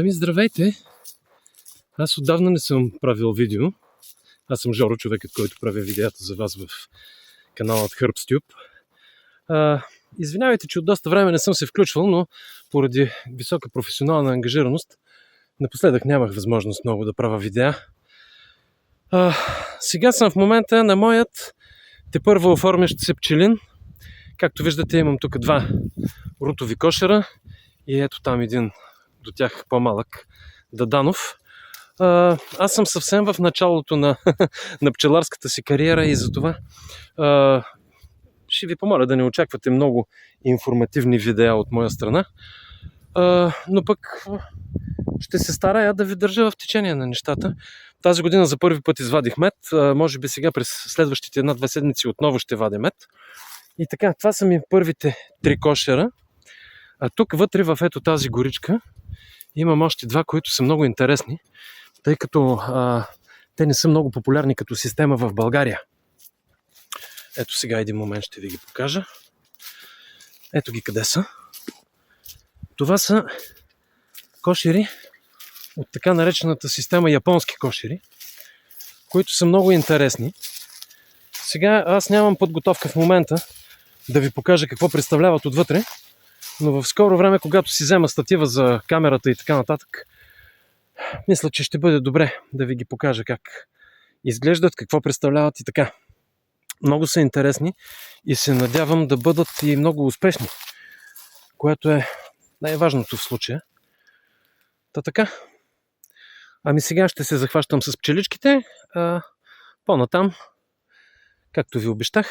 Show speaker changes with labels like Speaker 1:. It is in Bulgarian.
Speaker 1: Здравейте! Аз отдавна не съм правил видео. Аз съм Жоро, човекът, който прави видеята за вас в каналът HerbsTube. Извинявайте, че от доста време не съм се включвал, но поради висока професионална ангажираност напоследък нямах възможност много да правя видеа. Сега съм в момента на моят тепърва оформящ се пчелин. Както виждате, имам тук два рутови кошера и ето там един до тях по-малък Даданов. Аз съм съвсем в началото на пчеларската си кариера и затова ще ви помоля да не очаквате много информативни видеа от моя страна, но пък ще се старая да ви държа в течение на нещата. Тази година за първи път извадих мед, може би сега през следващите 1-2 седмици отново ще вадя мед. И така, това са ми първите 3 кошера. А тук вътре в ето тази горичка имам още два, които са много интересни, тъй като те не са много популярни като система в България. Ето сега един момент ще ви ги покажа. Ето ги къде са. Това са кошери от така наречената система японски кошери, които са много интересни. Сега аз нямам подготовка в момента да ви покажа какво представляват отвътре, но в скоро време, когато си взема статива за камерата и така нататък, мисля, че ще бъде добре да ви ги покажа как изглеждат, какво представляват и така. Много са интересни и се надявам да бъдат и много успешни, което е най-важното в случая. Та така. Ами сега ще се захващам с пчеличките, по-натам, както ви обещах,